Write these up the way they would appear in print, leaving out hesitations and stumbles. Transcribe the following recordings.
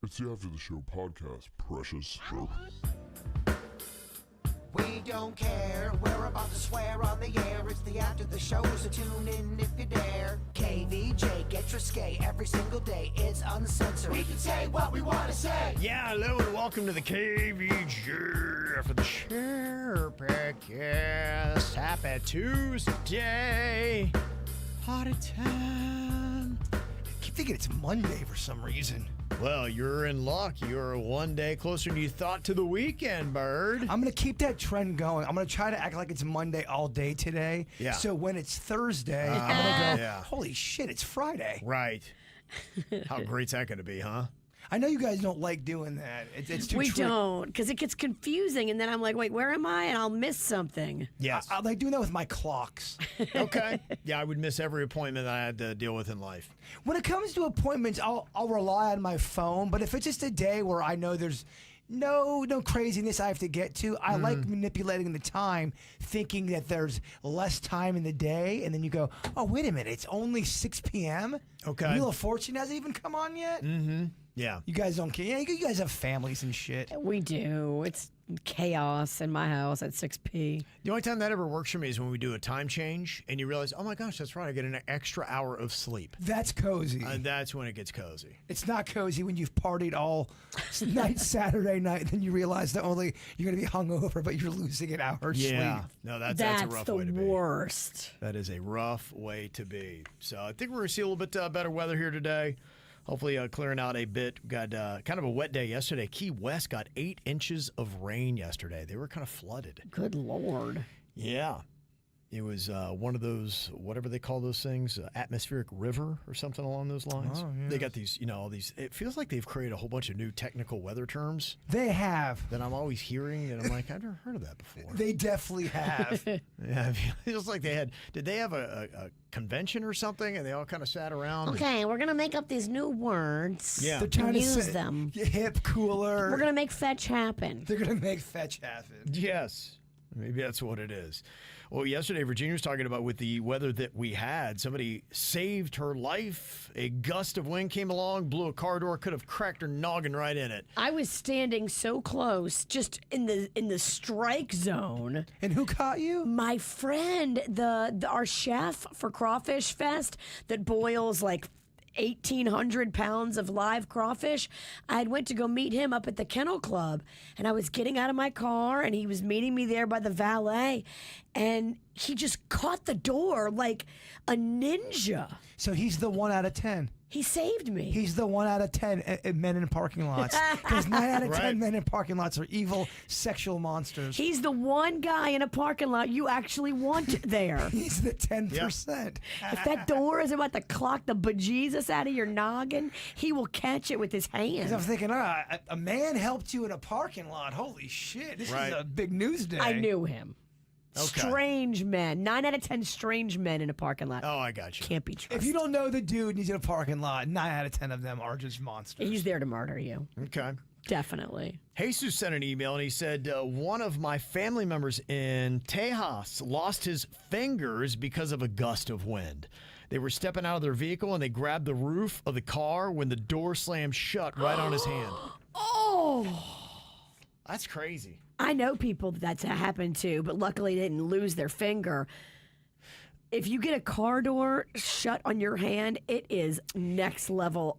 It's the After the Show podcast, precious. We don't care, we're about to swear on the air. It's the After the Show, so tune in if you dare. KVJ, get risque every single day. It's uncensored. We can say what we want to say. Yeah, hello and welcome to the KVJ After the Show podcast. Happy Tuesday. Party time. I keep thinking it's Monday for some reason. Well, you're in luck. You're one day closer than you thought to the weekend, Bird. I'm going to keep that trend going. I'm going to try to act like it's Monday all day today. Yeah. So when it's Thursday, I'm going to go, yeah. holy shit, it's Friday. Right. How great's that going to be, huh? I know you guys don't like doing that. It's too We don't, because it gets confusing, and then I'm like, wait, where am I? And I'll miss something. Yes. I like doing that with my clocks. Okay. Yeah, I would miss every appointment that I had to deal with in life. When it comes to appointments, I'll rely on my phone. But if it's just a day where I know there's no craziness I have to get to, I like manipulating the time, thinking that there's less time in the day. And then you go, oh, wait a minute, it's only 6 p.m.? Okay. Wheel of Fortune hasn't even come on yet? Mm-hmm. Yeah. You guys don't care. Yeah, you guys have families and shit. We do. It's chaos in my house at 6p. The only time that ever works for me is when we do a time change and you realize, oh my gosh, that's right, I get an extra hour of sleep. That's cozy. That's when it gets cozy. It's not cozy when you've partied all night Saturday night, and then you realize that only you're going to be hungover, but you're losing an hour's sleep. No, that's a rough way to be. That's the worst. That is a rough way to be. So I think we're going to see a little bit better weather here today. Hopefully clearing out a bit. Got kind of a wet day yesterday. Key West got 8 inches of rain yesterday. They were kind of flooded. Good Lord. Yeah. It was one of those, whatever they call those things, atmospheric river or something along those lines. Oh, yes. They got these, all these, it feels like they've created a whole bunch of new technical weather terms They have. that I'm always hearing, and I'm like, I've never heard of that before. They definitely have. Yeah, it feels like did they have a convention or something, and they all kind of sat around? Okay, we're going to make up these new words. Yeah. They're trying to use them. hip, cooler. We're going to make fetch happen. They're going to make fetch happen. Yes. Maybe that's what it is. Well, yesterday, Virginia was talking about with the weather that we had, somebody saved her life. A gust of wind came along, blew a car door, could have cracked her noggin right in it. I was standing so close, just in the strike zone. And who caught you? My friend, our chef for Crawfish Fest that boils like 1,800 pounds of live crawfish. I had went to go meet him up at the Kennel Club, and I was getting out of my car, and he was meeting me there by the valet, and he just caught the door like a ninja. So he's the 1 out of 10. He saved me. He's the 1 out of 10 men in parking lots. Because 9 out of 10 Right. men in parking lots are evil sexual monsters. He's the one guy in a parking lot you actually want there. He's the 10%. If that door is about to clock the bejesus out of your noggin, he will catch it with his hands. I'm thinking, a man helped you in a parking lot. Holy shit. This Right. is a big news day. I knew him. Okay. Strange men. 9 out of 10 strange men in a parking lot. Oh, I got you. Can't be trusted. If you don't know the dude and he's in a parking lot, 9 out of 10 of them are just monsters. He's there to murder you. Okay. Definitely. Jesus sent an email, and he said, one of my family members in Tejas lost his fingers because of a gust of wind. They were stepping out of their vehicle, and they grabbed the roof of the car when the door slammed shut right on his hand. Oh! That's crazy. I know people that's happened to, but luckily they didn't lose their finger. If you get a car door shut on your hand, it is next level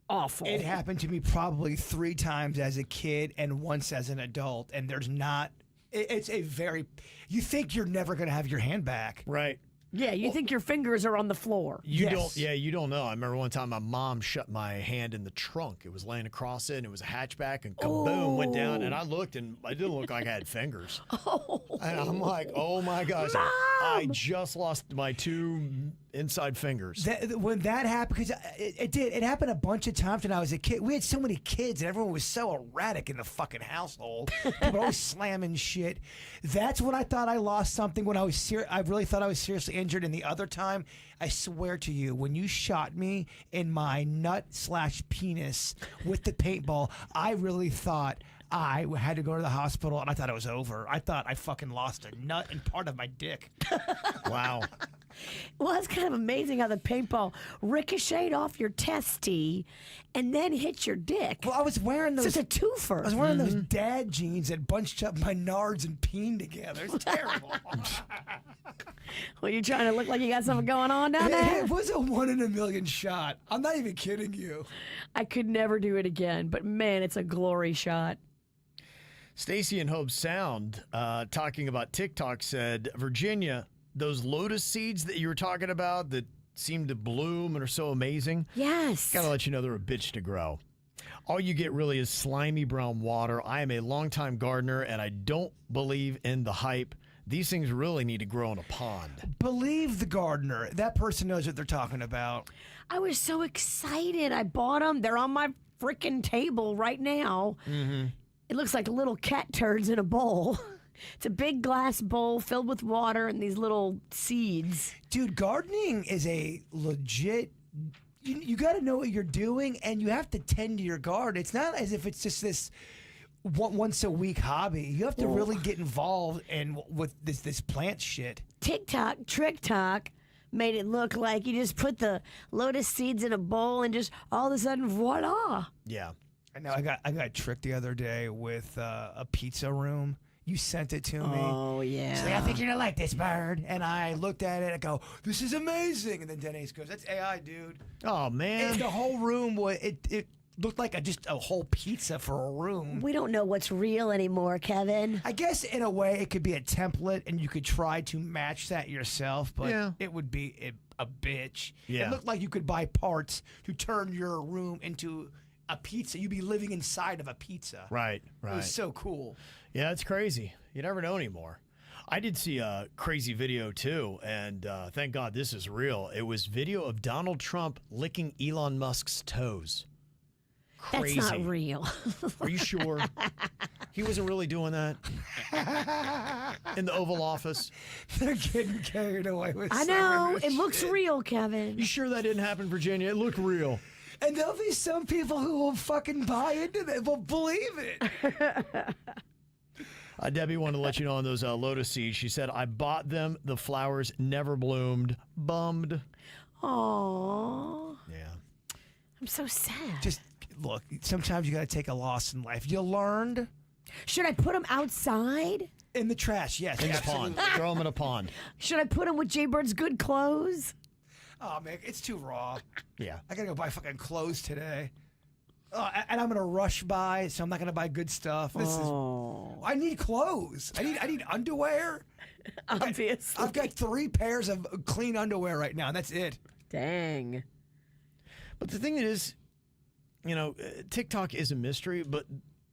awful. It happened to me probably 3 times as a kid and once as an adult, and there's not. It's a very. You think you're never going to have your hand back. Right. Yeah, you think your fingers are on the floor. You Yes. don't. Yeah, you don't know. I remember one time my mom shut my hand in the trunk. It was laying across it, and it was a hatchback, and kaboom, went down. And I looked, and it didn't look like I had fingers. And I'm like, oh my gosh, I just lost my 2 inside fingers. When that happened, because it happened a bunch of times when I was a kid. We had so many kids, and everyone was so erratic in the fucking household. People were always slamming shit. That's when I thought I lost something. When I was I really thought I was seriously injured. And the other time, I swear to you, when you shot me in my nut/penis with the paintball, I really thought I had to go to the hospital, and I thought it was over. I thought I fucking lost a nut and part of my dick. Wow. Well, it's kind of amazing how the paintball ricocheted off your testy and then hit your dick. Well, I was wearing those. So it's a twofer. I was wearing those dad jeans that bunched up my nards and peened together. It's terrible. Well, you trying to look like you got something going on down there? It was a 1 in a million shot. I'm not even kidding you. I could never do it again, but man, it's a glory shot. Stacy in Hope Sound, talking about TikTok, said, Virginia, those lotus seeds that you were talking about that seem to bloom and are so amazing. Yes. Gotta let you know they're a bitch to grow. All you get really is slimy brown water. I am a longtime gardener, and I don't believe in the hype. These things really need to grow in a pond. Believe the gardener. That person knows what they're talking about. I was so excited. I bought them. They're on my freaking table right now. Mm-hmm. It looks like little cat turds in a bowl. It's a big glass bowl filled with water and these little seeds. Dude, gardening is a legit... You got to know what you're doing, and you have to tend to your garden. It's not as if it's just this once a week hobby. You have to really get involved with this plant shit. TikTok, made it look like you just put the lotus seeds in a bowl and just all of a sudden, voila. Yeah. I know. I got tricked the other day with a pizza room. You sent it to me. Oh, yeah. She's like, I think you're going to like this, Bird. And I looked at it. I go, this is amazing. And then Denise goes, that's AI, dude. Oh, man. And the whole room, it looked like just a whole pizza for a room. We don't know what's real anymore, Kevin. I guess in a way it could be a template and you could try to match that yourself, but it would be a bitch. Yeah. It looked like you could buy parts to turn your room into a pizza. You'd be living inside of a pizza. Right. It was so cool. Yeah, it's crazy. You never know anymore. I did see a crazy video, too, and thank God this is real. It was video of Donald Trump licking Elon Musk's toes. Crazy. That's not real. Are you sure? He wasn't really doing that in the Oval Office. They're getting carried away with I know. It looks real, Kevin. You sure that didn't happen, Virginia? It looked real. And there'll be some people who will fucking buy into it, will believe it. Debbie wanted to let you know on those lotus seeds. She said, I bought them. The flowers never bloomed. Bummed. Aww. Yeah. I'm so sad. Just look, sometimes you got to take a loss in life. You learned. Should I put them outside? In the trash, yes. In the absolutely. pond. Throw them in a pond. Should I put them with Jbird's good clothes? Oh, man, it's too raw. Yeah. I got to go buy fucking clothes today. And I'm going to rush by, so I'm not going to buy good stuff. I need clothes. I need underwear. Obviously. I've got 3 pairs of clean underwear right now, and that's it. Dang. But the thing is, you know, TikTok is a mystery, but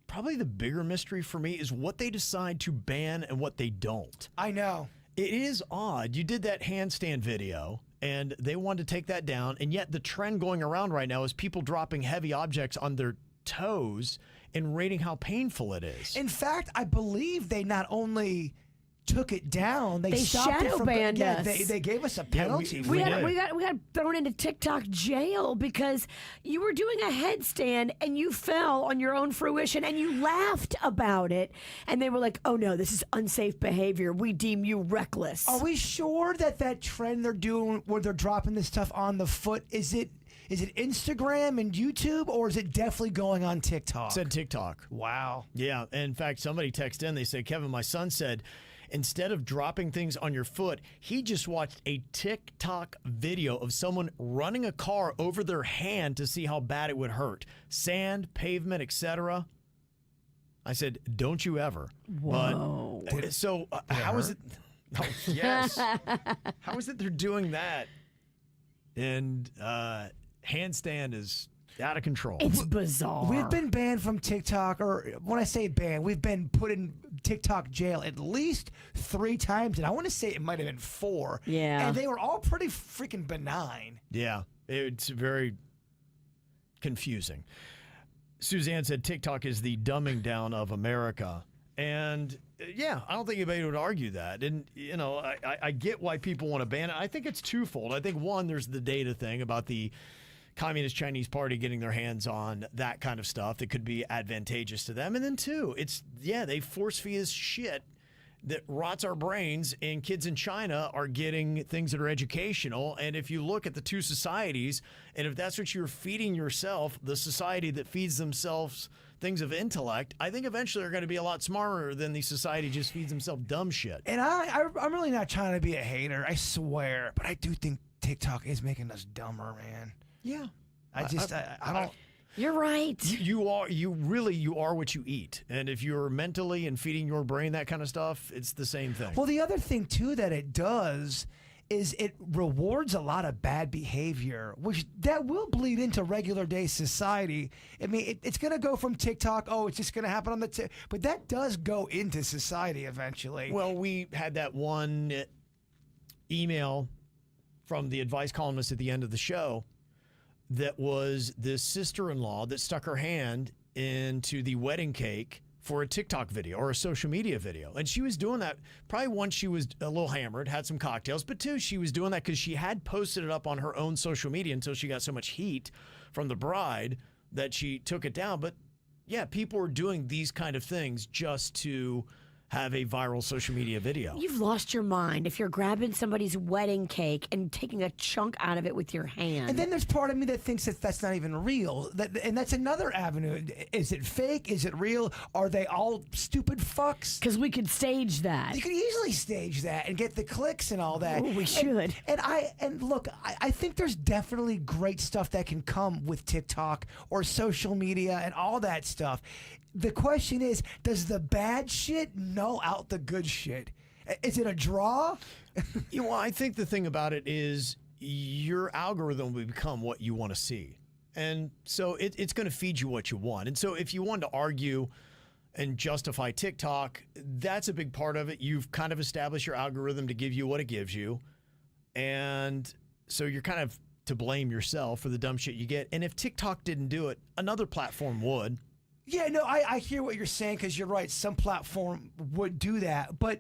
probably the bigger mystery for me is what they decide to ban and what they don't. I know. It is odd. You did that handstand video, and they wanted to take that down, and yet the trend going around right now is people dropping heavy objects on their toes and rating how painful it is. In fact, I believe they not only took it down, they stopped shadow it from banned us. They gave us a penalty. We got thrown into TikTok jail because you were doing a headstand and you fell on your own fruition and you laughed about it. And they were like, oh no, this is unsafe behavior. We deem you reckless. Are we sure that trend they're doing where they're dropping this stuff on the foot, is it Instagram and YouTube, or is it definitely going on TikTok? It said TikTok. Wow. Yeah. In fact, somebody texted in, they said, Kevin, my son said, instead of dropping things on your foot, he just watched a TikTok video of someone running a car over their hand to see how bad it would hurt. Sand, pavement, etc. I said, don't you ever. Whoa. But, so how is it? Oh, yes. How is it they're doing that? And handstand is out of control. It's bizarre. We've been banned from TikTok, or when I say banned, we've been put in TikTok jail at least 3 times, and I want to say it might have been 4. Yeah. And they were all pretty freaking benign. Yeah, it's very confusing. Suzanne said TikTok is the dumbing down of America. And yeah, I don't think anybody would argue that. And, you know, I get why people want to ban it. I think it's twofold. I think, one, there's the data thing about the Communist Chinese Party getting their hands on that kind of stuff that could be advantageous to them. And then 2, it's, they force feed us shit that rots our brains, and kids in China are getting things that are educational. And if you look at the two societies, and if that's what you're feeding yourself, the society that feeds themselves things of intellect, I think eventually they're going to be a lot smarter than the society just feeds themselves dumb shit. And I'm really not trying to be a hater, I swear, but I do think TikTok is making us dumber, man. Yeah. I don't. You're right. You are what you eat. And if you're mentally and feeding your brain that kind of stuff, it's the same thing. Well, the other thing too that it does is it rewards a lot of bad behavior, which that will bleed into regular day society. I mean, it's going to go from TikTok, it's just going to happen on but that does go into society eventually. Well, we had that one email from the advice columnist at the end of the show that was this sister-in-law that stuck her hand into the wedding cake for a TikTok video or a social media video. And she was doing that probably once she was a little hammered, had some cocktails, but two, she was doing that because she had posted it up on her own social media until she got so much heat from the bride that she took it down. But yeah, people are doing these kind of things just to have a viral social media video. You've lost your mind if you're grabbing somebody's wedding cake and taking a chunk out of it with your hand. And then there's part of me that thinks that that's not even real. And that's another avenue. Is it fake? Is it real? Are they all stupid fucks? Because we could stage that. You could easily stage that and get the clicks and all that. Ooh, we should. And look, I think there's definitely great stuff that can come with TikTok or social media and all that stuff. The question is, does the bad shit null out the good shit? Is it a draw? Well, I think the thing about it is your algorithm will become what you want to see. And so it's going to feed you what you want. And so if you wanted to argue and justify TikTok, that's a big part of it. You've kind of established your algorithm to give you what it gives you. And so you're kind of to blame yourself for the dumb shit you get. And if TikTok didn't do it, another platform would. Yeah, no, I hear what you're saying because you're right. Some platform would do that. But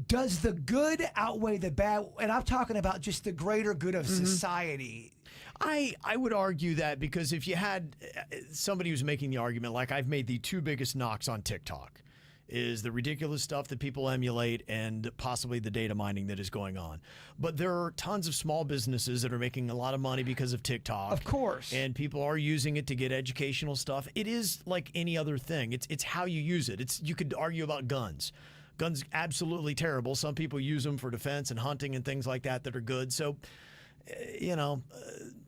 does the good outweigh the bad? And I'm talking about just the greater good of society. I would argue that because if you had somebody who's making the argument, like I've made the two biggest knocks on TikTok, is the ridiculous stuff that people emulate and possibly the data mining that is going on. But there are tons of small businesses that are making a lot of money because of TikTok. Of course. And people are using it to get educational stuff. It is like any other thing. It's how you use it. You could argue about guns. Guns, absolutely terrible. Some people use them for defense and hunting and things like that are good. So,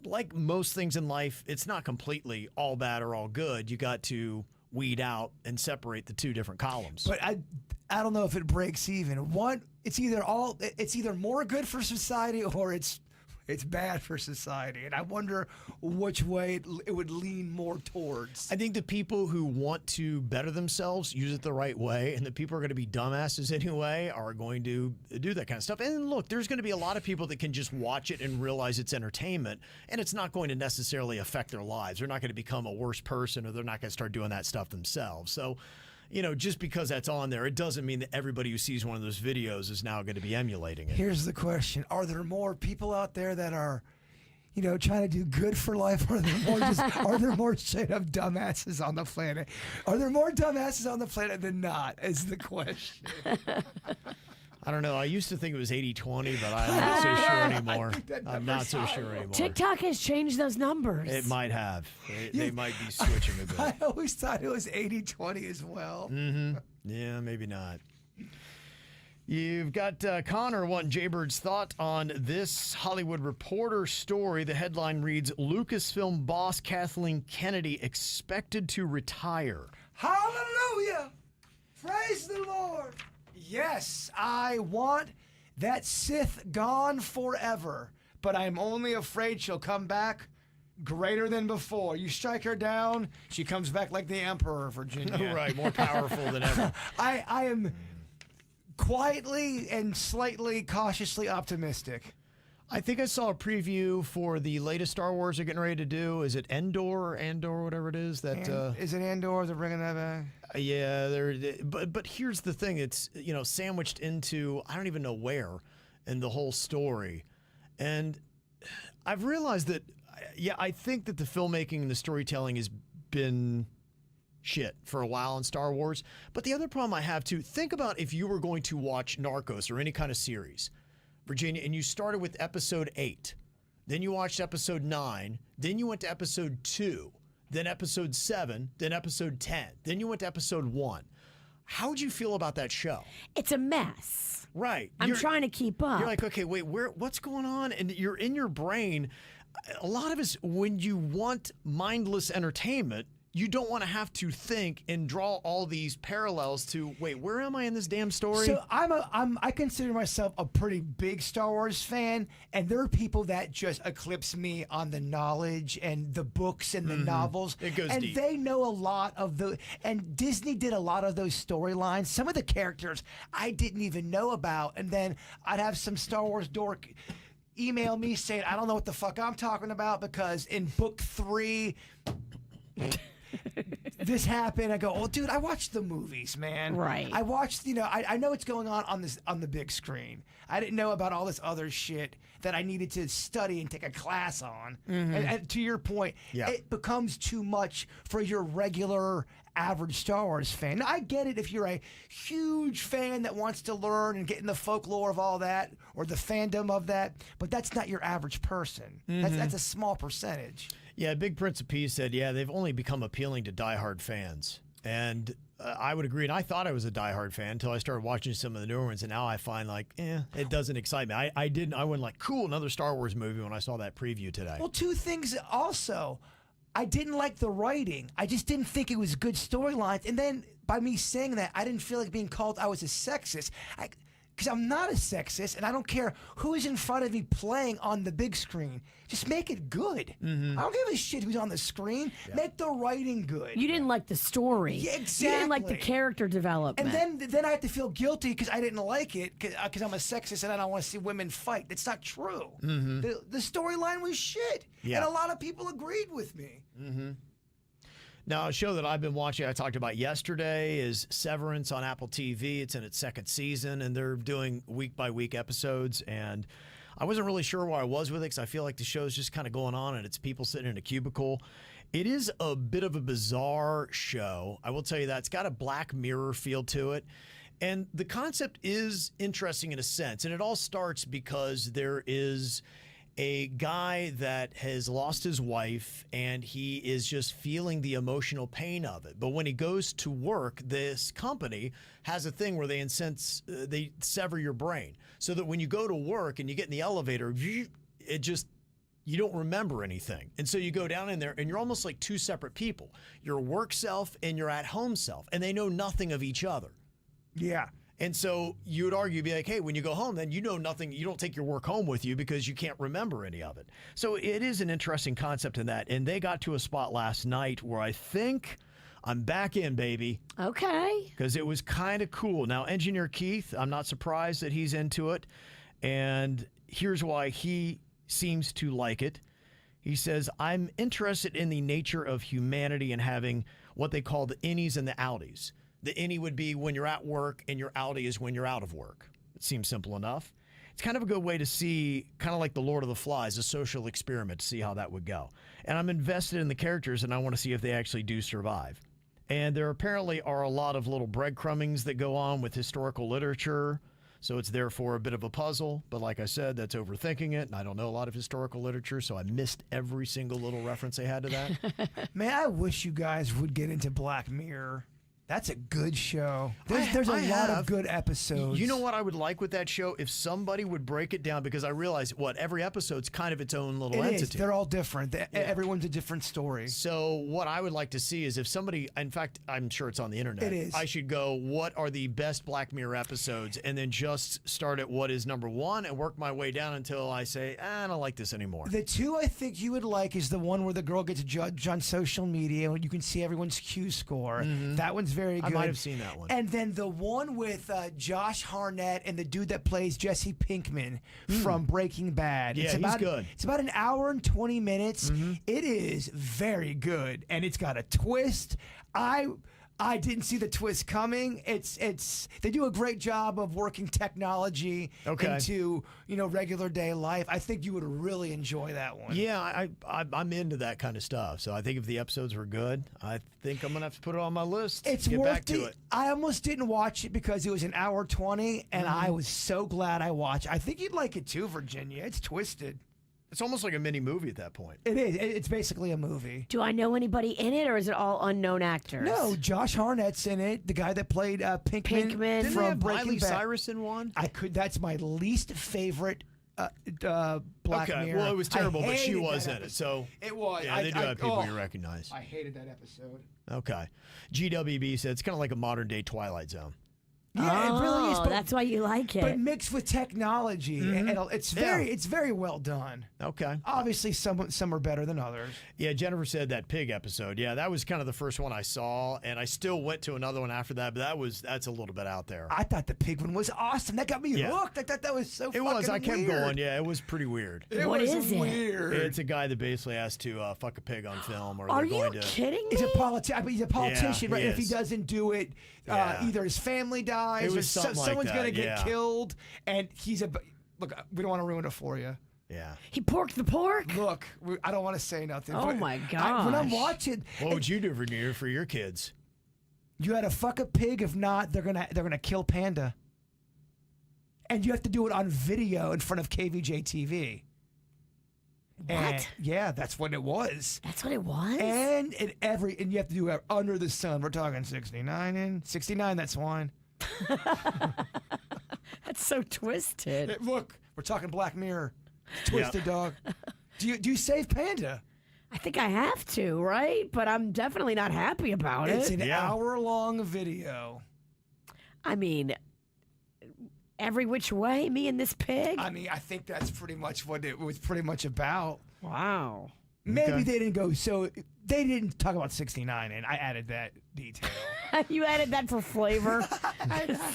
like most things in life, it's not completely all bad or all good. You got to weed out and separate the two different columns. But I don't know if it breaks even. One, it's either more good for society or it's bad for society. And I wonder which way it would lean more towards. I think the people who want to better themselves use it the right way, and the people who are going to be dumbasses anyway are going to do that kind of stuff. And look, there's going to be a lot of people that can just watch it and realize it's entertainment, and it's not going to necessarily affect their lives. They're not going to become a worse person, or they're not going to start doing that stuff themselves. So, just because that's on there, it doesn't mean that everybody who sees one of those videos is now going to be emulating it. Here's the question. Are there more people out there that are, trying to do good for life? Or are there more straight up dumbasses on the planet? Are there more dumbasses on the planet than not, is the question. I don't know. I used to think it was 80-20, but I'm not so sure anymore. I'm not so sure anymore. TikTok has changed those numbers. It might have. They might be switching a bit. I always thought it was 80-20 as well. Mm-hmm. Yeah, maybe not. You've got Connor wanting Jbird's thought on this Hollywood Reporter story. The headline reads, Lucasfilm boss Kathleen Kennedy expected to retire. Hallelujah! Praise the Lord! Yes, I want that Sith gone forever, but I'm only afraid she'll come back greater than before. You strike her down, she comes back like the Emperor, Virginia. Right, more powerful than ever. I am quietly and slightly cautiously optimistic. I think I saw a preview for the latest Star Wars they're getting ready to do. Is it Andor, whatever it is? Is it Andor? They're bringing that back? Yeah, but here's the thing. It's, sandwiched into, I don't even know where in the whole story. And I've realized that, I think that the filmmaking and the storytelling has been shit for a while in Star Wars. But the other problem I have too, think about if you were going to watch Narcos or any kind of series, Virginia, and you started with episode 8, then you watched episode 9, then you went to episode 2, then episode 7, then episode 10, then you went to episode 1. How would you feel about that show? It's a mess. Right. I'm trying to keep up. You're like, okay, wait, what's going on? And you're in your brain. A lot of us, when you want mindless entertainment, you don't want to have to think and draw all these parallels to, wait, where am I in this damn story? So I consider myself a pretty big Star Wars fan, and there are people that just eclipse me on the knowledge and the books and the novels. It goes and deep. they know a lot of and Disney did a lot of those storylines. Some of the characters I didn't even know about, and then I'd have some Star Wars dork email me saying, I don't know what the fuck I'm talking about because in book 3 this happened. I go, oh, dude, I watched the movies, man. Right. I watched, I know what's going on the big screen. I didn't know about all this other shit that I needed to study and take a class on. And to your point, it becomes too much for your regular average Star Wars fan. Now, I get it if you're a huge fan that wants to learn and get in the folklore of all that or the fandom of that, but that's not your average person. That's a small percentage. Yeah, Big Prince of Peace said, they've only become appealing to diehard fans. And I would agree. And I thought I was a diehard fan until I started watching some of the newer ones. And now I find it doesn't excite me. I went like, cool, another Star Wars movie when I saw that preview today. Well, two things also. I didn't like the writing. I just didn't think it was good storylines. And then by me saying that, I didn't feel like being called I was a sexist. Because I'm not a sexist, and I don't care who is in front of me playing on the big screen. Just make it good. I don't give a shit who's on the screen. Make the writing good. You didn't like the story. Yeah, You didn't like the exactly. character development. And then I have to feel guilty because I didn't like it because I'm a sexist and I don't want to see women fight. That's not true. The storyline was shit. Yeah. And a lot of people agreed with me. Now, a show that I've been watching, I talked about yesterday, is Severance on Apple TV. It's in its 2nd season, and they're doing week-by-week episodes. And I wasn't really sure where I was with it because I feel like the show's just kind of going on, and it's people sitting in a cubicle. It is a bit of a bizarre show. I will tell you that. It's got a Black Mirror feel to it. And the concept is interesting in a sense. And it all starts because there is a guy that has lost his wife and he is just feeling the emotional pain of it. But when he goes to work, this company has a thing where they sever your brain so that when you go to work and you get in the elevator, you don't remember anything. And so you go down in there and you're almost like two separate people, your work self and your at home self, and they know nothing of each other. Yeah. And so you would argue, be like, hey, when you go home, then you know nothing. You don't take your work home with you because you can't remember any of it. So it is an interesting concept in that. And they got to a spot last night where I think I'm back in, baby. Okay. Because it was kind of cool. Now, Engineer Keith, I'm not surprised that he's into it. And here's why he seems to like it. He says, I'm interested in the nature of humanity and having what they call the innies and the outies. The innie would be when you're at work and your outie is when you're out of work. It seems simple enough. It's kind of a good way to see, kind of like the Lord of the Flies, a social experiment to see how that would go. And I'm invested in the characters and I want to see if they actually do survive. And there apparently are a lot of little breadcrumbings that go on with historical literature. So it's therefore a bit of a puzzle. But like I said, that's overthinking it. And I don't know a lot of historical literature, so I missed every single little reference they had to that. Man, I wish you guys would get into Black Mirror. That's a good show. There's a lot of good episodes. You know what I would like with that show? If somebody would break it down, because I realize every episode's kind of its own little entity. It is. They're all different. Everyone's a different story. So what I would like to see is if somebody, in fact, I'm sure it's on the internet. It is. I should go, what are the best Black Mirror episodes? And then just start at what is number 1 and work my way down until I say, I don't like this anymore. The 2 I think you would like is the one where the girl gets judged on social media and you can see everyone's Q score. That one's very good. I might have seen that one. And then the one with Josh Hartnett and the dude that plays Jesse Pinkman from Breaking Bad. Yeah, he's good. It's about an hour and 20 minutes. It is very good, and it's got a twist. I I didn't see the twist coming. They do a great job of working technology into regular day life. I think you would really enjoy that one. Yeah, I'm into that kind of stuff. So I think if the episodes were good, I think I'm gonna have to put it on my list. It's get worth back to it. I almost didn't watch it because it was an hour 20, and I was so glad I watched. I think you'd like it too, Virginia. It's twisted. It's almost like a mini movie at that point. It is. It's basically a movie. Do I know anybody in it, or is it all unknown actors? No, Josh Hartnett's in it. The guy that played Pinkman, Didn't Didn't from they have Breaking Miley Bad. Cyrus in one? That's my least favorite Black Mirror. Well, it was terrible, I but she hated was that in it. episode. So It was. Yeah, they do have people you recognize. I hated that episode. Okay. GWB said it's kind of like a modern day Twilight Zone. Yeah, it really is. Oh, that's why you like it. But mixed with technology, and it's very well done. Okay. Obviously, some are better than others. Yeah, Jennifer said that pig episode. Yeah, that was kind of the first one I saw, and I still went to another one after that, but that's a little bit out there. I thought the pig one was awesome. That got me hooked. I thought that was so fucking weird. I kept going. Yeah, it was pretty weird. What is it? Weird. It's a guy that basically has to fuck a pig on film, or Are they're you going to. kidding me? He's a politician, Yeah, right? he If he is. doesn't do it, either his family dies, It or was something like someone's that, gonna get yeah. killed, and he's a. Look, we don't want to ruin it for you. Yeah. He porked the pork? Look, I don't want to say nothing. Oh but my when I'm gosh. watching, What would you do for your kids? you had to fuck a pig. If not, they're gonna kill Panda, and you have to do it on video in front of KVJ TV. What? Yeah, that's what it was. That's what it was? And you have to do it under the sun. We're talking 69. That's one. That's so twisted. Look, we're talking Black Mirror. Twisted dog. Do you save Panda? I think I have to, right? But I'm definitely not happy about It's it. an hour-long video. I mean, every which way, me and this pig? I mean, I think that's pretty much what it was pretty much about. Wow. Maybe they didn't go so. They didn't talk about 69, and I added that detail. You added that for flavor.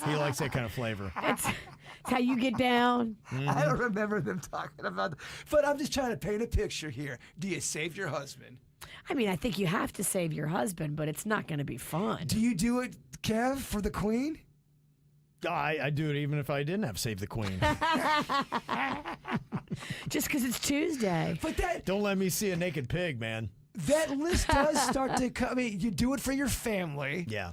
He likes that kind of flavor. It's how you get down. I don't remember them talking about that. But I'm just trying to paint a picture here. Do you save your husband? I mean, I think you have to save your husband, but it's not going to be fun. Do you do it, Kev, for the Queen? I do it even if I didn't have Save the Queen. Just because it's Tuesday. But Don't let me see a naked pig, man. that list does start to come. I mean, you do it for your family. Yeah.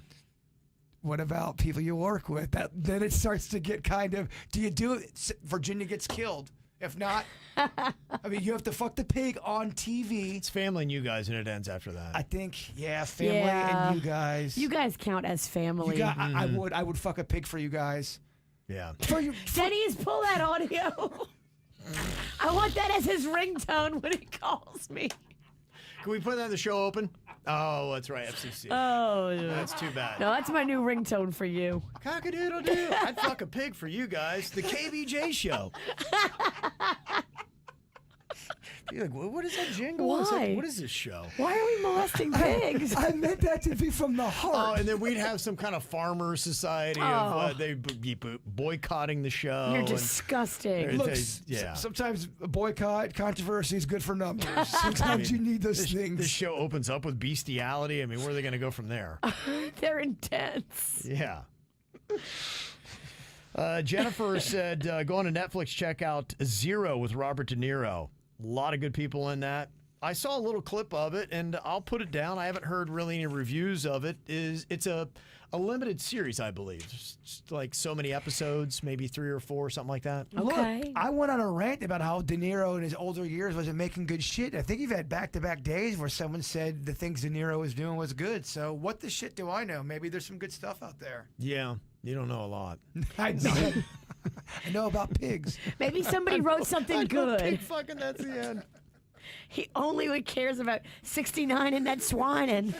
What about people you work with? Then it starts to get kind of. Do you do it? Virginia gets killed. If not, I mean, you have to fuck the pig on TV. It's family and you guys, and it ends after that. I think, family Yeah. and you guys. You guys count as family. I would fuck a pig for you guys. yeah. For you, Denny's, pull that audio. I want that as his ringtone when he calls me. Can we put that in the show open? Oh, that's right, FCC. Oh, yeah. That's too bad. No, that's my new ringtone for you. Cock-a-doodle-doo. I'd fuck a pig for you guys. The KVJ Show. You're like, what is that jingle? Why? What is this show? Why are we molesting pigs? I meant that to be from the Oh, heart. and then we'd have some kind of farmer society of they'd be boycotting the show. You're and- disgusting. Look, yeah. sometimes a boycott, controversy is good for numbers. Sometimes you need those things. This show opens up with bestiality. I mean, where are they going to go from there? They're intense. Yeah. Jennifer said, go on to Netflix, check out Zero with Robert De Niro. A lot of good people in that. I saw a little clip of it, and I'll put it down. I haven't heard really any reviews of it. It's a limited series, I believe. Just like so many episodes, maybe 3 or 4, something like that. Okay. Look, I went on a rant about how De Niro in his older years wasn't making good shit. I think you've had back-to-back days where someone said the things De Niro was doing was good. So what the shit do I know? Maybe there's some good stuff out there. Yeah, you don't know a lot. I know. I know about pigs. Maybe somebody wrote something good. Fucking, that's the end. He only cares about 69 and that swining.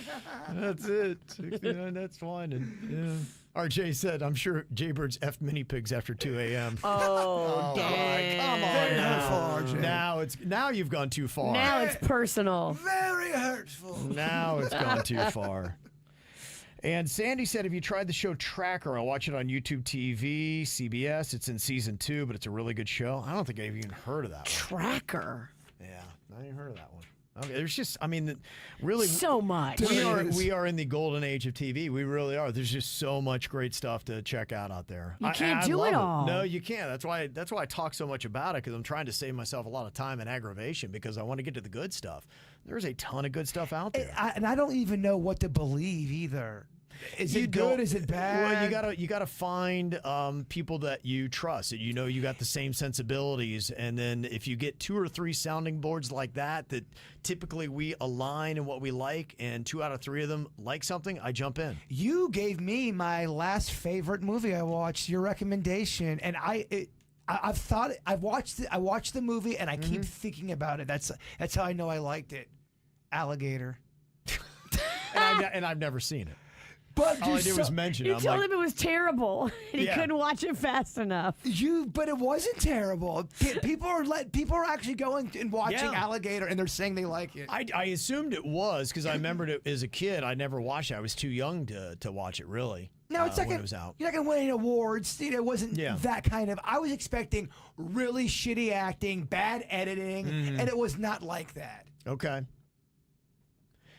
That's it. 69, that's fine. And, yeah. RJ said, I'm sure Jbird's F mini pigs after 2 a.m. Oh, damn. Come on Very now. hurtful, RJ. Now you've gone too far. Now it's personal. Very hurtful. Now it's gone too far. And Sandy said, have you tried the show Tracker? I watch it on YouTube TV, CBS. It's in season 2, but it's a really good show. I don't think I've even heard of that one. Tracker. Yeah, I ain't heard of that one. Okay, there's just, I mean, really, So much. we are in the golden age of TV. We really are. There's just so much great stuff to check out there. You can't I do love it all. No, you can't. That's why I talk so much about it, because I'm trying to save myself a lot of time and aggravation, because I want to get to the good stuff. There's a ton of good stuff out there. And I don't even know what to believe either. Is it good? Is it bad? Well, you gotta find people that you trust, that you know you got the same sensibilities, and then if you get 2 or 3 sounding boards like that typically we align in what we like, and 2 out of 3 of them like something, I jump in. You gave me my last favorite movie I watched, your recommendation, and I watched the movie, and I keep thinking about it. That's how I know I liked it. Alligator. And I've never seen it. But all I did was mention it. You I'm told like, him it was terrible. He Yeah. couldn't watch it fast enough. but it wasn't terrible. People are actually going and watching Yeah. Alligator, and they're saying they like it. I assumed it was, because I remembered it as a kid. I never watched it. I was too young to watch it, really. No, it's like when it was out. you're not gonna win any awards. You know, it wasn't that kind of. I was expecting really shitty acting, bad editing, and it was not like that. Okay.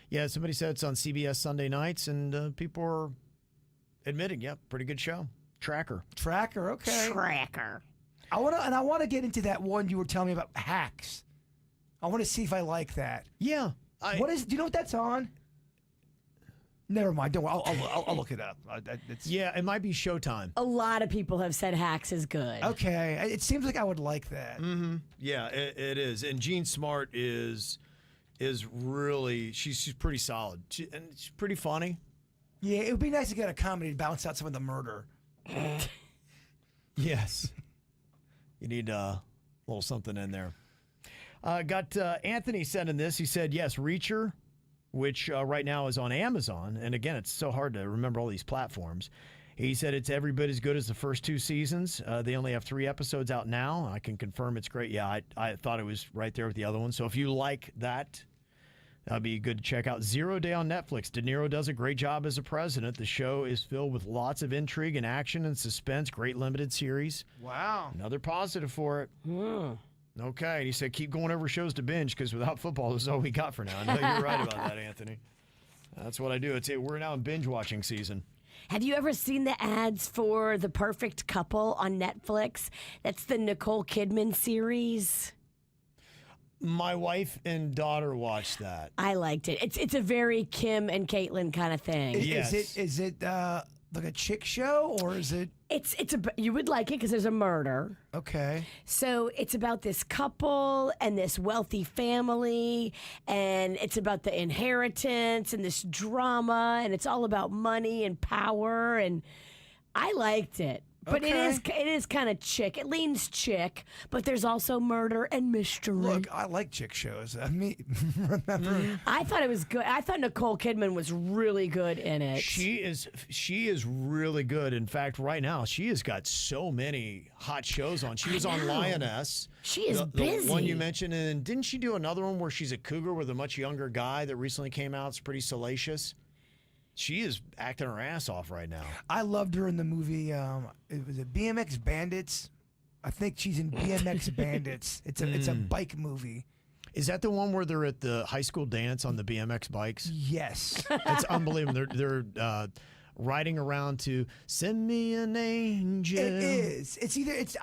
Yeah, somebody said it's on CBS Sunday nights, and people are admitting, yep, pretty good show. Tracker. Okay. Tracker. I want to get into that one you were telling me about, Hacks. I want to see if I like that. Yeah. Do you know what that's on? Never mind. Don't. I'll look it up. Yeah, it might be Showtime. A lot of people have said Hacks is good. Okay. It seems like I would like that. Yeah, it is. And Jean Smart is really, she's pretty solid. And she's pretty funny. Yeah, it would be nice to get a comedy to balance out some of the murder. Yes. You need a little something in there. Got Anthony sending this. He said, yes, Reacher, which right now is on Amazon. And again, it's so hard to remember all these platforms. He said it's every bit as good as the first 2 seasons. They only have 3 episodes out now. I can confirm it's great. Yeah, I thought it was right there with the other one. So if you like that, that'd be good to check out. 0 Day on Netflix. De Niro does a great job as a president. The show is filled with lots of intrigue and action and suspense. Great limited series. Wow. Another positive for it. Okay. And he said, keep going over shows to binge, because without football, this is all we got for now. I know you're right about that, Anthony. That's what I do. We're now in binge watching season. Have you ever seen the ads for The Perfect Couple on Netflix? That's the Nicole Kidman series. My wife and daughter watched that. I liked it. It's a very Kim and Caitlyn kind of thing. Yes. Is it like a chick show, or is it? You would like it because there's a murder. Okay. So it's about this couple and this wealthy family, and it's about the inheritance and this drama, and it's all about money and power, and I liked it. But Okay. it is kind of chick. It leans chick, but there's also murder and mystery. Look, I like chick shows. I mean, remember? I thought it was good. I thought Nicole Kidman was really good in it. She is really good. In fact, right now she has got so many hot shows on. She was on Lioness. She is the busy. one you mentioned, and didn't she do another one where she's a cougar with a much younger guy that recently came out? It's pretty salacious. She is acting her ass off right now. I loved her in the movie. It was BMX Bandits. I think she's in BMX Bandits. It's a bike movie. Is that the one where they're at the high school dance on the BMX bikes? Yes. It's unbelievable. They're riding around to "Send Me an Angel." It is.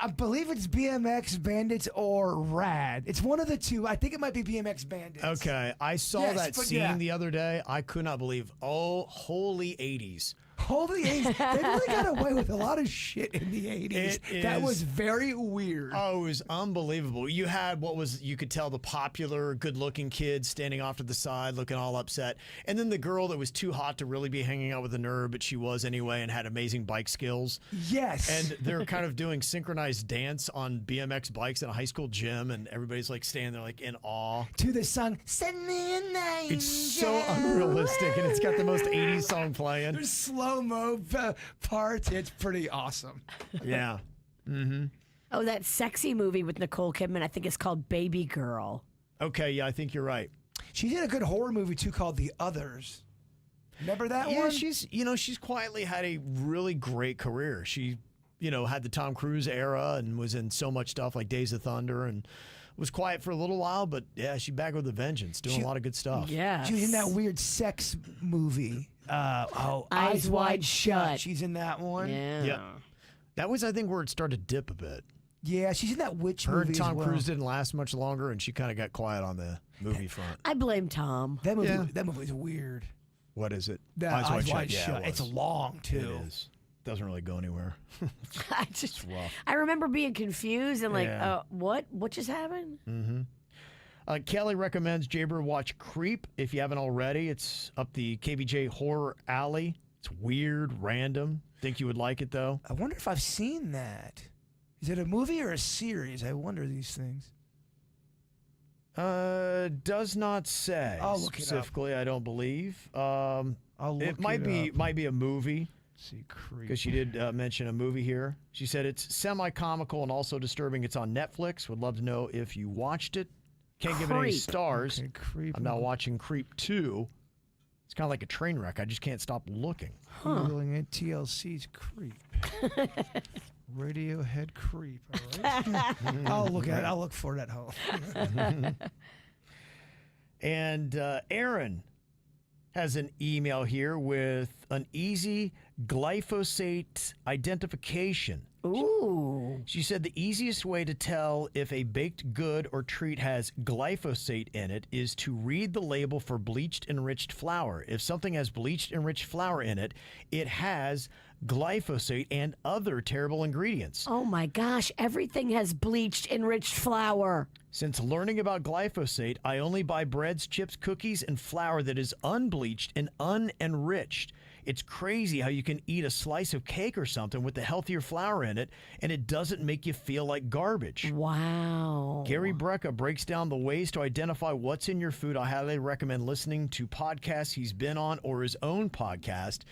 I believe it's BMX Bandits or Rad. It's one of the two. I think it might be BMX Bandits. Okay, I saw Yes, that but scene yeah. the other day. I could not believe. Oh, holy 80s. Holy 80s. They really got away with a lot of shit in the 80s. That was very weird. Oh, it was unbelievable. You had you could tell the popular, good-looking kid standing off to the side, looking all upset. And then the girl that was too hot to really be hanging out with a nerd, but she was anyway and had amazing bike skills. Yes. And they're kind of doing synchronized dance on BMX bikes in a high school gym, and everybody's like standing there like in awe. To the song, Send Me an Angel. It's so unrealistic, and it's got the most 80s song playing. There's slow-mo parts. It's pretty awesome. Yeah. Mm-hmm. Oh, that sexy movie with Nicole Kidman, I think it's called Baby Girl. Okay, yeah, I think you're right. She did a good horror movie, too, called The Others. Remember that Yeah, one? she's quietly had a really great career. She, had the Tom Cruise era and was in so much stuff like Days of Thunder and was quiet for a little while, but yeah, she's back with a vengeance, doing a lot of good stuff. Yeah. She was in that weird sex movie. Eyes Wide Shut. She's in that one. Yep. That was, I think, where it started to dip a bit. Yeah, she's in that witch Her movie. and Tom as well. Cruise didn't last much longer, and she kind of got quiet on the movie front. I blame Tom. That movie is weird. What is it? Eyes Wide Shut. Yeah, It's long too. It is. Doesn't really go anywhere. It's rough. I remember being confused and like, Yeah. what just happened? Kelly recommends Jbird watch Creep if you haven't already. It's up the KVJ horror alley. It's weird, random. Think you would like it though. I wonder if I've seen that. Is it a movie or a series? I wonder these things. Does not say I'll look it up. specifically. I don't believe. I'll look It might be a movie. See, Creep. Because she did mention a movie here. She said it's semi-comical and also disturbing. It's on Netflix. Would love to know if you watched it. Can't give it any Creep. stars. Okay, Creep. I'm now watching Creep 2. It's kind of like a train wreck. I just can't stop looking. Googling it. TLC's Creep. Radiohead Creep. All right. I'll look at it. I'll look for it at home. And Aaron has an email here with an easy glyphosate identification. Ooh. She said the easiest way to tell if a baked good or treat has glyphosate in it is to read the label for bleached enriched flour. If something has bleached enriched flour in it, it has glyphosate and other terrible ingredients. Oh my gosh, everything has bleached enriched flour. Since learning about glyphosate, I only buy breads, chips, cookies, and flour that is unbleached and unenriched. It's crazy how you can eat a slice of cake or something with the healthier flour in it, and it doesn't make you feel like garbage. Wow. Gary Brecka breaks down the ways to identify what's in your food. I highly recommend listening to podcasts he's been on or his own podcast.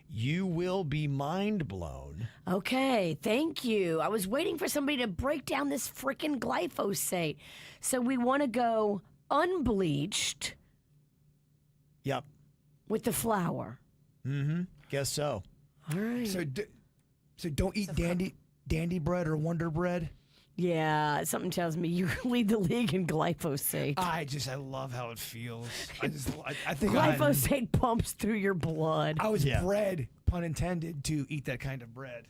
You will be mind blown. Okay, thank you. I was waiting for somebody to break down this frickin' glyphosate. So we want to go unbleached Yep. with the flour. Guess so. All right. So don't eat dandy bread or Wonder Bread. Yeah, something tells me you lead the league in glyphosate. I love how it feels. I think Glyphosate pumps through your blood. I was bred, pun intended, to eat that kind of bread.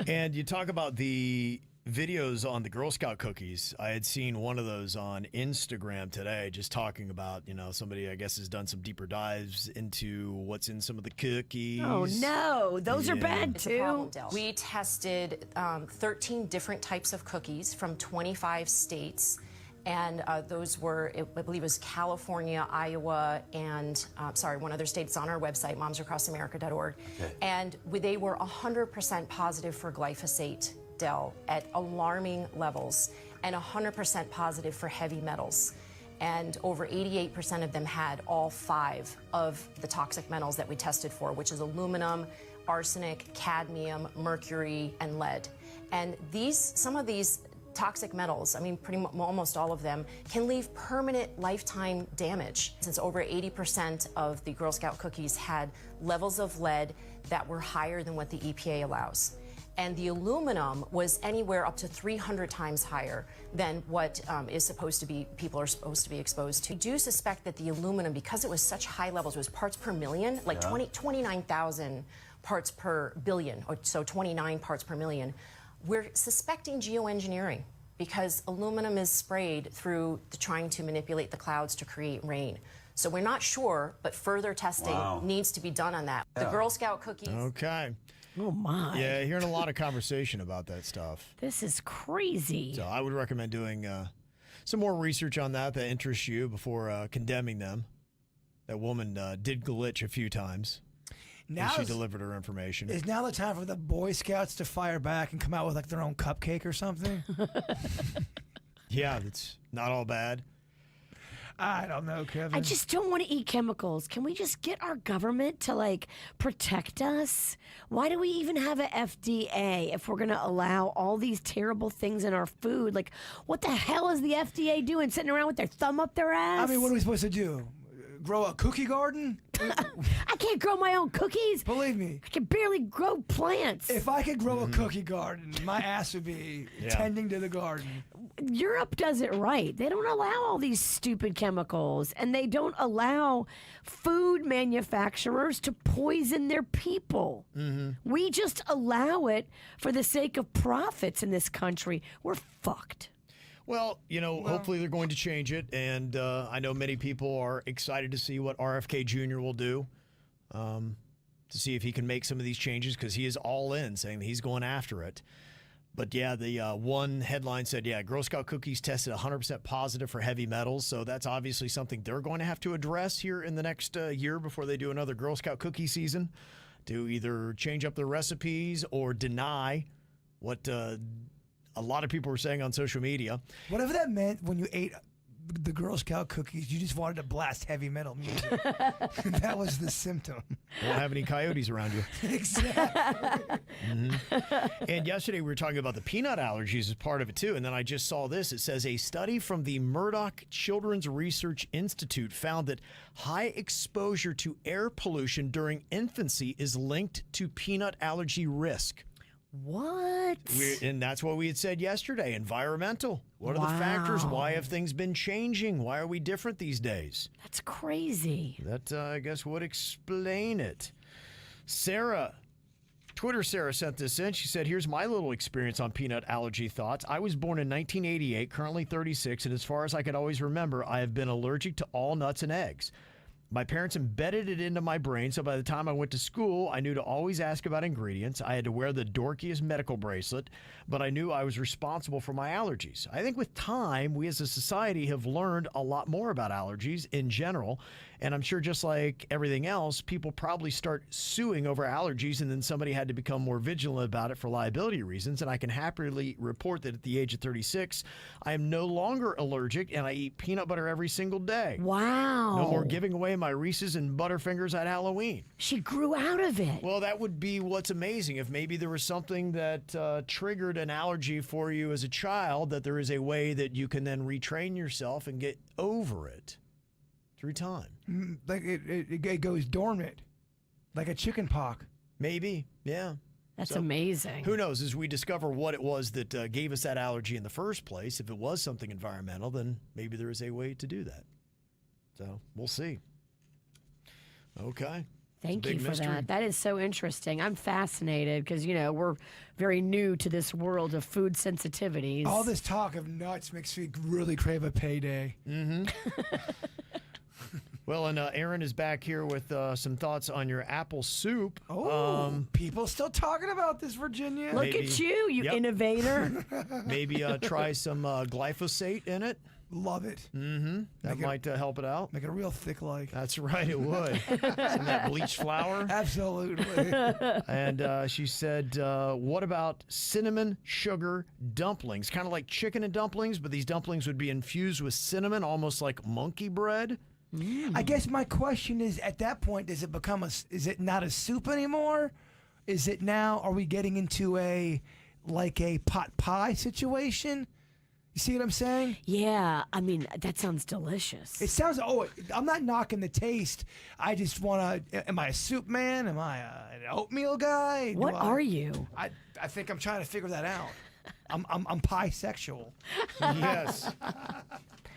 And you talk about the videos on the Girl Scout cookies. I had seen one of those on Instagram today, just talking about, somebody I guess has done some deeper dives into what's in some of the cookies. Oh no, those are bad It's a problem, too. Del. We tested 13 different types of cookies from 25 states. And those were, I believe it was California, Iowa, and, one other state. It's on our website, momsacrossamerica.org. Okay. And they were 100% positive for glyphosate, Del, at alarming levels, and 100% positive for heavy metals. And over 88% of them had all 5 of the toxic metals that we tested for, which is aluminum, arsenic, cadmium, mercury, and lead. And some of these toxic metals, almost all of them, can leave permanent lifetime damage. Since over 80% of the Girl Scout cookies had levels of lead that were higher than what the EPA allows. And the aluminum was anywhere up to 300 times higher than what people are supposed to be exposed to. I do suspect that the aluminum, because it was such high levels, was parts per million, like 29,000 parts per billion, or so 29 parts per million. We're suspecting geoengineering because aluminum is sprayed through trying to manipulate the clouds to create rain. So we're not sure, but further testing needs to be done on that. The Girl Scout cookies. Okay. Oh my. Yeah, hearing a lot of conversation about that stuff. This is crazy. So I would recommend doing some more research on that interests you before condemning them. That woman did glitch a few times. Now she delivered her information. Is now the time for the Boy Scouts to fire back and come out with like their own cupcake or something? Yeah, it's not all bad. I don't know, Kevin. I just don't want to eat chemicals. Can we just get our government to protect us? Why do we even have a FDA if we're going to allow all these terrible things in our food? What the hell is the FDA doing, sitting around with their thumb up their ass? What are we supposed to do? grow a cookie garden? I can't grow my own cookies. Believe me. I can barely grow plants. If I could grow a cookie garden, my ass would be tending to the garden. Europe does it right. They don't allow all these stupid chemicals, and they don't allow food manufacturers to poison their people. We just allow it for the sake of profits in this country. We're fucked. Well, hopefully they're going to change it, and I know many people are excited to see what RFK Jr. will do, to see if he can make some of these changes, because he is all in, saying that he's going after it. But yeah, the one headline said, Girl Scout cookies tested 100% positive for heavy metals, so that's obviously something they're going to have to address here in the next year before they do another Girl Scout cookie season, to either change up their recipes or deny what a lot of people were saying on social media. Whatever that meant when you ate the Girl Scout cookies, you just wanted to blast heavy metal music. That was the symptom. Won't have any coyotes around you. Exactly. And yesterday we were talking about the peanut allergies as part of it too. And then I just saw this. It says a study from the Murdoch Children's Research Institute found that high exposure to air pollution during infancy is linked to peanut allergy risk. What? And that's what we had said yesterday. Environmental. What are the factors? Why have things been changing? Why are we different these days? That's crazy. That, I guess, would explain it. Twitter Sarah sent this in. She said, here's my little experience on peanut allergy thoughts. I was born in 1988, currently 36, and as far as I could always remember, I have been allergic to all nuts and eggs. My parents embedded it into my brain, so by the time I went to school, I knew to always ask about ingredients. I had to wear the dorkiest medical bracelet, but I knew I was responsible for my allergies. I think with time, we as a society have learned a lot more about allergies in general, and I'm sure just like everything else, people probably start suing over allergies, and then somebody had to become more vigilant about it for liability reasons, and I can happily report that at the age of 36, I am no longer allergic, and I eat peanut butter every single day. Wow. No more giving away my Reese's and Butterfingers at Halloween. She grew out of it. Well, that would be what's amazing. If maybe there was something that triggered an allergy for you as a child, that there is a way that you can then retrain yourself and get over it through time. Like it goes dormant, like a chicken pox. Maybe, yeah. That's amazing. Who knows? As we discover what it was that gave us that allergy in the first place, if it was something environmental, then maybe there is a way to do that. So we'll see. Okay. Thank you for that. That is so interesting. I'm fascinated because, we're very new to this world of food sensitivities. All this talk of nuts makes me really crave a payday. Mm-hmm. Well, and Aaron is back here with some thoughts on your apple soup. Oh, people still talking about this, Virginia. Look at you innovator. Maybe try some glyphosate in it. Love it. Mm-hmm. That might help it out. Make it real thick like. That's right, it would. Some of that bleached flour. Absolutely. And she said, what about cinnamon sugar dumplings? Kind of like chicken and dumplings, but these dumplings would be infused with cinnamon, almost like monkey bread. I guess my question is, at that point, does it become is it not a soup anymore? Is it now, are we getting into a pot pie situation? You see what I'm saying? Yeah, I mean, that sounds delicious. It sounds, I'm not knocking the taste. I just want to, am I a soup man? Am I an oatmeal guy? What are you? I think I'm trying to figure that out. I'm pie-sexual. Yes.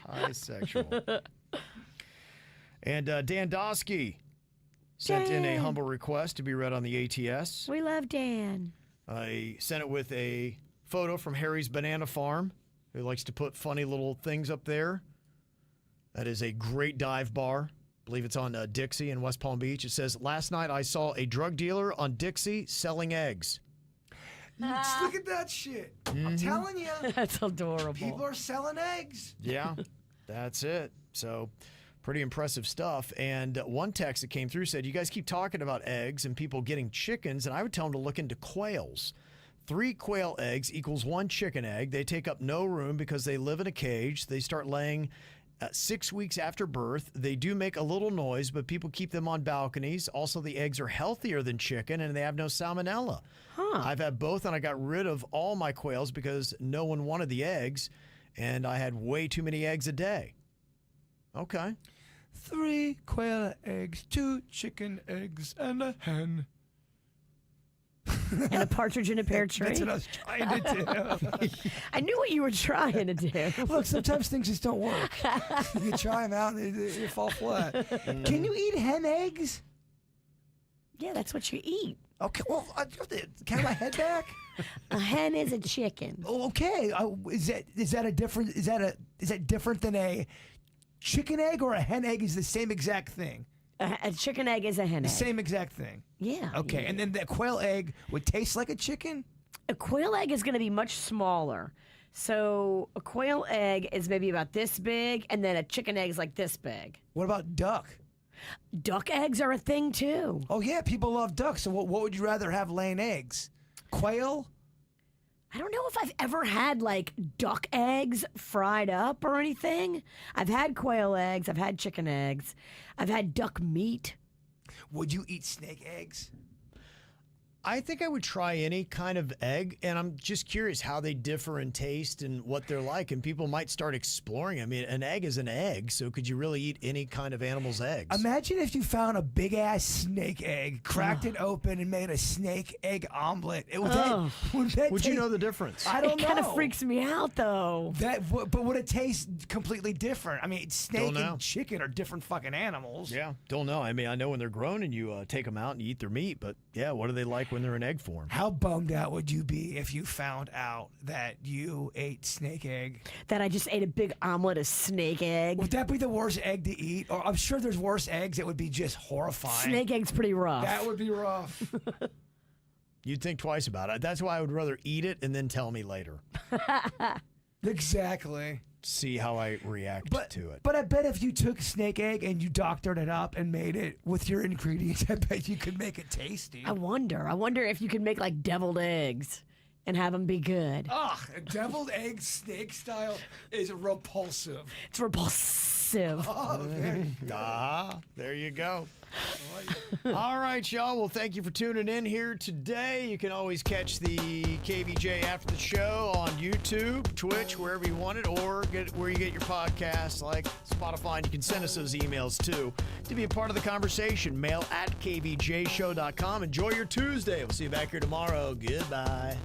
Pie-sexual. And Dan Dosky sent in a humble request to be read on the ATS. We love Dan. I sent it with a photo from Harry's Banana Farm, who likes to put funny little things up there. That is a great dive bar. I believe it's on Dixie in West Palm Beach. It says, last night I saw a drug dealer on Dixie selling eggs. Look at that shit. I'm telling you. That's adorable. People are selling eggs. Yeah, that's it. So pretty impressive stuff. And one text that came through said, you guys keep talking about eggs and people getting chickens, and I would tell them to look into quails. 3 quail eggs equals 1 chicken egg. They take up no room because they live in a cage. They start laying 6 weeks after birth. They do make a little noise, but people keep them on balconies. Also, the eggs are healthier than chicken, and they have no salmonella. I've had both, and I got rid of all my quails because no one wanted the eggs, and I had way too many eggs a day. Okay. 3 quail eggs, 2 chicken eggs, and a hen. And a partridge in a pear tree. That's what I was trying to do. I knew what you were trying to do. Look, sometimes things just don't work. You try them out and they fall flat. Can you eat hen eggs? Yeah, that's what you eat. Okay, well, can I have my head back? A hen is a chicken. Oh, okay. Is that different than a chicken egg, or a hen egg is the same exact thing? A chicken egg is a hen egg. Same exact thing. Yeah. Okay, yeah. and then the quail egg would taste like a chicken? A quail egg is going to be much smaller. So a quail egg is maybe about this big, and then a chicken egg is like this big. What about duck? Duck eggs are a thing too. Oh, yeah, people love ducks. So what would you rather have laying eggs? Quail? I don't know if I've ever had like duck eggs fried up or anything. I've had quail eggs. I've had chicken eggs. I've had duck meat. Would you eat snake eggs? I think I would try any kind of egg, and I'm just curious how they differ in taste and what they're like, and people might start exploring. I mean, an egg is an egg, so could you really eat any kind of animal's eggs? Imagine if you found a big-ass snake egg, cracked it open, and made a snake egg omelet. Would you know the difference? I don't know. It kind of freaks me out though. But would it taste completely different? I mean, snake and chicken are different fucking animals. Yeah, don't know. I mean, I know when they're grown and you take them out and you eat their meat, but yeah, what are they like when they're in egg form? How bummed out would you be if you found out that you ate snake egg? That I just ate a big omelet of snake egg. Would that be the worst egg to eat? Or I'm sure there's worse eggs that would be just horrifying. Snake egg's pretty rough. That would be rough. You'd think twice about it. That's why I would rather eat it and then tell me later. Exactly. See how I react to it. But I bet if you took snake egg and you doctored it up and made it with your ingredients, I bet you could make it tasty. I wonder if you could make like deviled eggs and have them be good. Ugh, a deviled egg snake style is repulsive. It's repulsive. Oh, okay. There you go. All right, y'all. Well, thank you for tuning in here today. You can always catch the KVJ After the Show on YouTube, Twitch, wherever you want it, or get where you get your podcasts like Spotify. And you can send us those emails, too, to be a part of the conversation. Mail at kvjshow.com. Enjoy your Tuesday. We'll see you back here tomorrow. Goodbye.